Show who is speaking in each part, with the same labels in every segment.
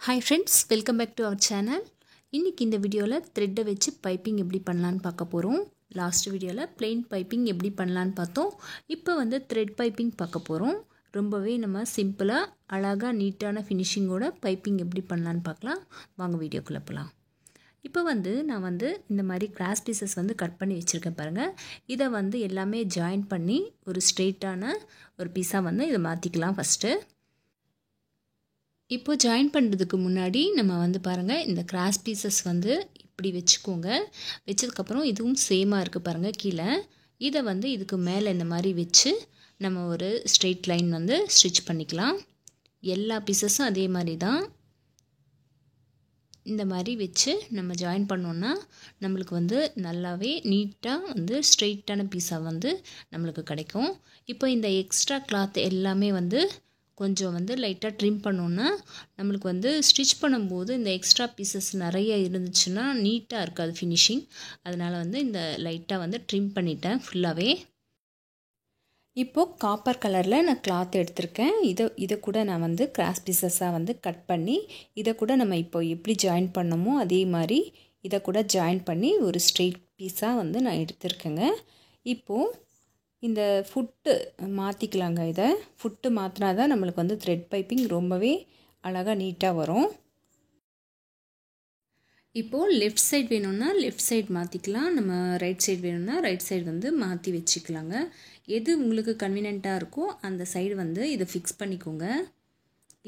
Speaker 1: Hi friends, welcome back to our channel. இன்னைக்கு இந்த வீடியோவில் த்ரெட்டை வச்சு பைப்பிங் எப்படி பண்ணலான்னு பார்க்க போகிறோம். லாஸ்ட் வீடியோவில் plain பைப்பிங் எப்படி பண்ணலான்னு பார்த்தோம். இப்போ வந்து த்ரெட் பைப்பிங் பார்க்க போகிறோம். ரொம்பவே நம்ம சிம்பிளாக அழகாக நீட்டான ஃபினிஷிங்கோட பைப்பிங் எப்படி பண்ணலான்னு பார்க்கலாம். வாங்க வீடியோக்குள்ளே போகலாம். இப்போ வந்து நான் வந்து இந்த மாதிரி கிராஸ் பீசஸ் வந்து கட் பண்ணி வச்சுருக்கேன் பாருங்கள். இதை வந்து எல்லாமே ஜாயின் பண்ணி ஒரு ஸ்ட்ரெயிட்டான ஒரு பீஸாக வந்து இதை மாற்றிக்கலாம் ஃபஸ்ட்டு. இப்போ ஜாயின் பண்ணுறதுக்கு முன்னாடி நம்ம வந்து பாருங்கள், இந்த கிராஸ் பீசஸ் வந்து இப்படி வச்சுக்கோங்க. வச்சதுக்கப்புறம் இதுவும் சேமாக இருக்குது பாருங்கள் கீழே. இதை வந்து இதுக்கு மேலே இந்த மாதிரி வச்சு நம்ம ஒரு ஸ்ட்ரெயிட் லைன் வந்து ஸ்டிச் பண்ணிக்கலாம். எல்லா பீசஸும் அதே மாதிரி தான் இந்த மாதிரி வச்சு நம்ம ஜாயின் பண்ணோன்னா நம்மளுக்கு வந்து நல்லாவே நீட்டாக வந்து ஸ்ட்ரெயிட்டான பீஸாக வந்து நம்மளுக்கு கிடைக்கும். இப்போ இந்த எக்ஸ்ட்ரா கிளாத் எல்லாமே வந்து கொஞ்சம் வந்து லைட்டாக ட்ரிம் பண்ணோன்னா நம்மளுக்கு வந்து ஸ்டிச் பண்ணும்போது இந்த எக்ஸ்ட்ரா பீசஸ் நிறைய இருந்துச்சுன்னா நீட்டாக இருக்காது ஃபினிஷிங். அதனால் வந்து இந்த லைட்டாக வந்து ட்ரிம் பண்ணிட்டேன் ஃபுல்லாகவே. இப்போது காப்பர் கலரில் நான் கிளாத் எடுத்திருக்கேன். இதை கூட நான் வந்து கிராஸ் பீசஸாக வந்து கட் பண்ணி இதை கூட நம்ம இப்போ எப்படி ஜாயின் பண்ணமோ அதே மாதிரி இதை கூட ஜாயின் பண்ணி ஒரு ஸ்ட்ரெயிட் பீஸாக வந்து நான் எடுத்திருக்கேங்க. இப்போது இந்த ஃபுட்டு மாற்றிக்கலாங்க. இதை ஃபுட்டு மாற்றினா தான் நம்மளுக்கு வந்து த்ரெட் பைப்பிங் ரொம்பவே அழகாக நீட்டாக வரும். இப்போது லெஃப்ட் சைடு வேணும்னா லெஃப்ட் சைடு மாற்றிக்கலாம், நம்ம ரைட் சைடு வேணும்னா ரைட் சைடு வந்து மாற்றி வச்சுக்கலாங்க. எது உங்களுக்கு கன்வீனியண்ட்டாக இருக்கோ அந்த சைடு வந்து இதை ஃபிக்ஸ் பண்ணிக்கோங்க.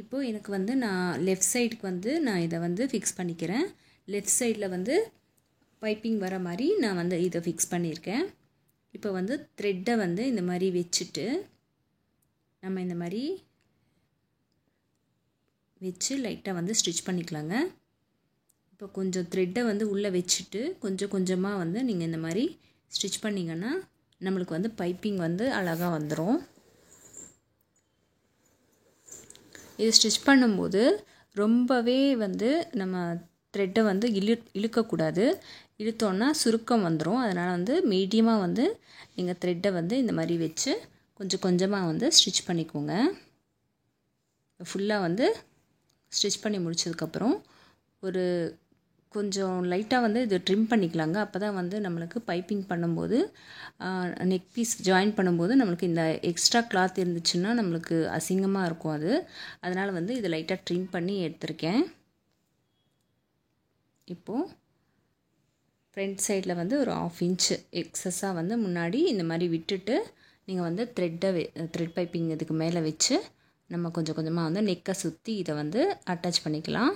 Speaker 1: இப்போது எனக்கு வந்து நான் லெஃப்ட் சைடுக்கு வந்து நான் இதை வந்து ஃபிக்ஸ் பண்ணிக்கிறேன். லெஃப்ட் சைடில் வந்து பைப்பிங் வர மாதிரி நான் வந்து இதை ஃபிக்ஸ் பண்ணியிருக்கேன். இப்போ வந்து த்ரெட்டை வந்து இந்த மாதிரி வச்சுட்டு நம்ம இந்த மாதிரி வச்சு லைட்டாக வந்து ஸ்டிச் பண்ணிக்கலாங்க. இப்போ கொஞ்சம் த்ரெட்டை வந்து உள்ளே வச்சுட்டு கொஞ்சம் கொஞ்சமாக வந்து நீங்கள் இந்த மாதிரி ஸ்டிச் பண்ணிங்கன்னா நம்மளுக்கு வந்து பைப்பிங் வந்து அழகாக வந்துடும். இது ஸ்டிச் பண்ணும்போது ரொம்பவே வந்து நம்ம த்ரெட்டை வந்து இழுக்கக்கூடாது. இழுத்தோன்னா சுருக்கம் வந்துடும். அதனால் வந்து மீடியமாக வந்து நீங்கள் த்ரெட்டை வந்து இந்த மாதிரி வச்சு கொஞ்சம் கொஞ்சமாக வந்து ஸ்டிச் பண்ணிக்கோங்க. ஃபுல்லாக வந்து ஸ்டிச் பண்ணி முடிச்சதுக்கப்புறம் ஒரு கொஞ்சம் லைட்டாக வந்து இது ட்ரிம் பண்ணிக்கலாங்க. அப்போ தான் வந்து நம்மளுக்கு பைப்பிங் பண்ணும்போது நெக் பீஸ் ஜாயின் பண்ணும்போது நம்மளுக்கு இந்த எக்ஸ்ட்ரா கிளாத் இருந்துச்சுன்னா நம்மளுக்கு அசிங்கமாக இருக்கும் அது. அதனால் வந்து இது லைட்டாக ட்ரிம் பண்ணி எடுத்திருக்கேன். இப்போது ஃப்ரண்ட் சைடில் வந்து ஒரு 1/2 இன்ச்சு எக்ஸஸாக வந்து முன்னாடி இந்த மாதிரி விட்டுட்டு நீங்கள் வந்து த்ரெட் பைப்பிங் இதுக்கு மேலே வச்சு நம்ம கொஞ்சம் கொஞ்சமாக வந்து நெக்கை சுற்றி இதை வந்து அட்டாச் பண்ணிக்கலாம்.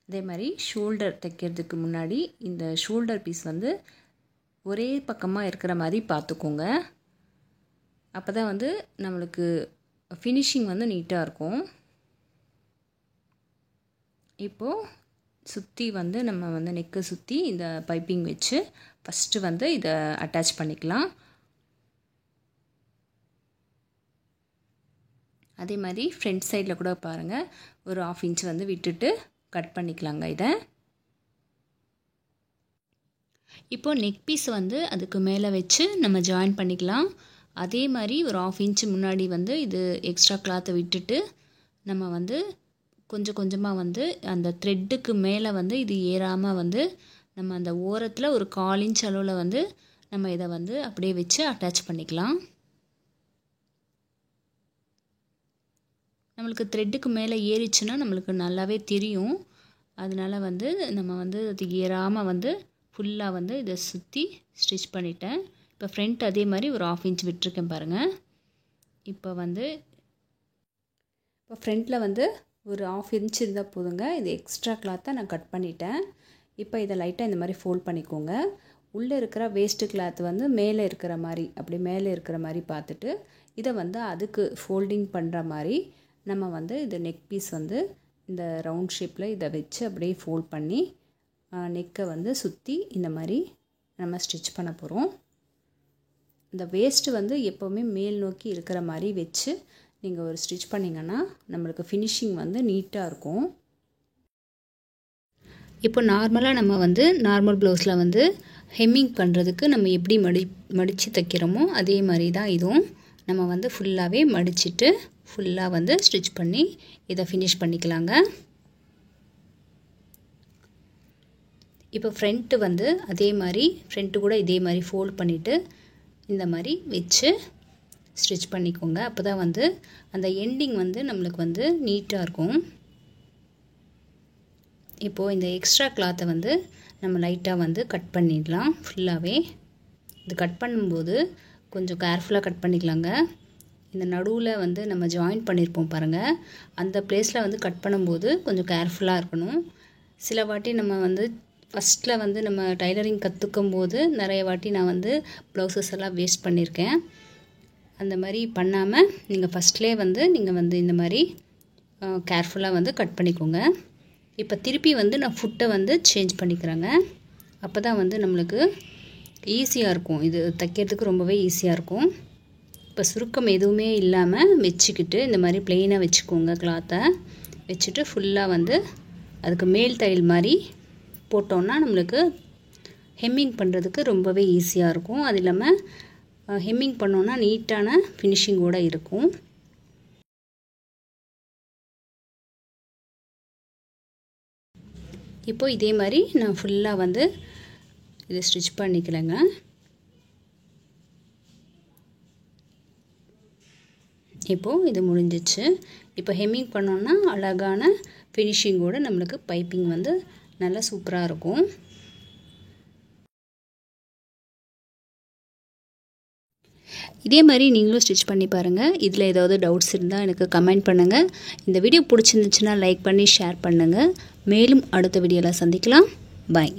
Speaker 1: அதே மாதிரி ஷோல்டர் தைக்கிறதுக்கு முன்னாடி இந்த ஷோல்டர் பீஸ் வந்து ஒரே பக்கமாக இருக்கிற மாதிரி பார்த்துக்கோங்க. அப்போ தான் வந்து நம்மளுக்கு ஃபினிஷிங் வந்து நீட்டாக இருக்கும். இப்போது சுற்றி வந்து நம்ம வந்து நெக்கை சுற்றி இந்த பைப்பிங் வச்சு ஃபஸ்ட்டு வந்து இதை அட்டாச் பண்ணிக்கலாம். அதே மாதிரி ஃப்ரண்ட் சைடில் கூட பாருங்கள் ஒரு 1/2 இன்ச் வந்து விட்டுட்டு கட் பண்ணிக்கலாங்க இதை. இப்போது நெக் பீஸ் வந்து அதுக்கு மேலே வச்சு நம்ம ஜாயின் பண்ணிக்கலாம். அதே மாதிரி ஒரு 1/2 இன்ச் முன்னாடி வந்து இது எக்ஸ்ட்ரா கிளாத்தை விட்டுட்டு நம்ம வந்து கொஞ்சம் கொஞ்சமாக வந்து அந்த த்ரெட்டுக்கு மேலே வந்து இது ஏறாமல் வந்து நம்ம அந்த ஓரத்தில் ஒரு 1/4 இன்ச் அளவில் வந்து நம்ம இதை வந்து அப்படியே வச்சு அட்டாச் பண்ணிக்கலாம். நம்மளுக்கு த்ரெட்டுக்கு மேலே ஏறிச்சுன்னா நம்மளுக்கு நல்லாவே தெரியும். அதனால் வந்து நம்ம வந்து அது ஏறாமல் வந்து ஃபுல்லாக வந்து இதை சுற்றி ஸ்டிச் பண்ணிட்டேன். இப்போ ஃப்ரண்ட் அதே மாதிரி ஒரு 1/2 இன்ச் விட்டுருக்கேன் பாருங்கள். இப்போ ஃப்ரண்ட்டில் வந்து ஒரு 1/2 இன்ச் இருந்தால் போதுங்க. இது எக்ஸ்ட்ரா கிளாத்தை நான் கட் பண்ணிட்டேன். இப்போ இதை லைட்டாக இந்த மாதிரி ஃபோல்ட் பண்ணிக்கோங்க. உள்ளே இருக்கிற வேஸ்ட்டு கிளாத் வந்து மேலே இருக்கிற மாதிரி அப்படி மேலே இருக்கிற மாதிரி பார்த்துட்டு இதை வந்து அதுக்கு ஃபோல்டிங் பண்ணுற மாதிரி நம்ம வந்து இது நெக் பீஸ் வந்து இந்த ரவுண்ட் ஷேப்பில் இதை வச்சு அப்படியே ஃபோல்ட் பண்ணி நெக்கை வந்து சுற்றி இந்த மாதிரி நம்ம ஸ்டிச் பண்ண போகிறோம். இந்த வேஸ்ட்டு வந்து எப்போவுமே மேல் நோக்கி இருக்கிற மாதிரி வச்சு நீங்கள் ஒரு ஸ்டிச் பண்ணிங்கன்னா நம்மளுக்கு ஃபினிஷிங் வந்து நீட்டாக இருக்கும். இப்போ நார்மலாக நம்ம வந்து நார்மல் ப்ளவுஸில் வந்து ஹெம்மிங் பண்ணுறதுக்கு நம்ம எப்படி மடித்து தைக்கிறோமோ அதே மாதிரி தான் இதுவும் நம்ம வந்து ஃபுல்லாகவே மடிச்சுட்டு ஃபுல்லாக வந்து ஸ்டிச் பண்ணி இதை ஃபினிஷ் பண்ணிக்கலாங்க. இப்போ ஃப்ரண்ட்டு வந்து அதே மாதிரி ஃப்ரண்ட்டு கூட இதே மாதிரி ஃபோல்ட் பண்ணிவிட்டு இந்த மாதிரி வச்சு ஸ்டிச் பண்ணிக்கோங்க. அப்போ தான் வந்து அந்த எண்டிங் வந்து நம்மளுக்கு வந்து நீட்டாக இருக்கும். இப்போது இந்த எக்ஸ்ட்ரா கிளாத்தை வந்து நம்ம லைட்டாக வந்து கட் பண்ணிடலாம். ஃபுல்லாகவே இது கட் பண்ணும்போது கொஞ்சம் கேர்ஃபுல்லாக கட் பண்ணிக்கலாங்க. இந்த நடுவில் வந்து நம்ம ஜாயின் பண்ணியிருப்போம் பாருங்கள், அந்த பிளேஸில் வந்து கட் பண்ணும்போது கொஞ்சம் கேர்ஃபுல்லாக இருக்கணும். சில வாட்டி நம்ம வந்து ஃபஸ்ட்டில் வந்து நம்ம டைலரிங் கற்றுக்கும் போது நிறைய வாட்டி நான் வந்து ப்ளவுசஸ் எல்லாம் வேஸ்ட் பண்ணியிருக்கேன். அந்த மாதிரி பண்ணாமல் நீங்கள் ஃபஸ்ட்லேயே வந்து நீங்கள் வந்து இந்த மாதிரி கேர்ஃபுல்லாக வந்து கட் பண்ணிக்கோங்க. இப்போ திருப்பி வந்து நான் ஃபுட்டை வந்து சேஞ்ச் பண்ணிக்கிறேங்க. அப்போ தான் வந்து நம்மளுக்கு ஈஸியாக இருக்கும், இது தைக்கிறதுக்கு ரொம்பவே ஈஸியாக இருக்கும். இப்போ சுருக்கம் எதுவுமே இல்லாமல் வச்சுக்கிட்டு இந்த மாதிரி ப்ளெயினாக வச்சுக்கோங்க. கிளாத்தை வச்சுட்டு ஃபுல்லாக வந்து அதுக்கு மேல் தையல் மாதிரி போட்டோன்னா நம்மளுக்கு ஹெம்மிங் பண்ணுறதுக்கு ரொம்பவே ஈஸியாக இருக்கும். அது இல்லாமல் ஹெம்மிங் பண்ணோன்னா நீட்டான ஃபினிஷிங்கோடு இருக்கும். இப்போது இதே மாதிரி நான் ஃபுல்லாக வந்து இதை ஸ்டிச் பண்ணிக்கலைங்க. இப்போது இது முடிஞ்சிச்சு. இப்போ ஹெம்மிங் பண்ணோன்னா அழகான ஃபினிஷிங்கோடு நம்மளுக்கு பைப்பிங் வந்து நல்லா சூப்பராக இருக்கும். இதே மாதிரி நீங்களும் ஸ்டிச் பண்ணி பாருங்கள். இதில் ஏதாவது டவுட்ஸ் இருந்தால் எனக்கு கமெண்ட் பண்ணுங்கள். இந்த வீடியோ பிடிச்சிருந்துச்சுன்னா லைக் பண்ணி ஷேர் பண்ணுங்கள். மேலும் அடுத்த வீடியோவில் சந்திக்கலாம். பாய்.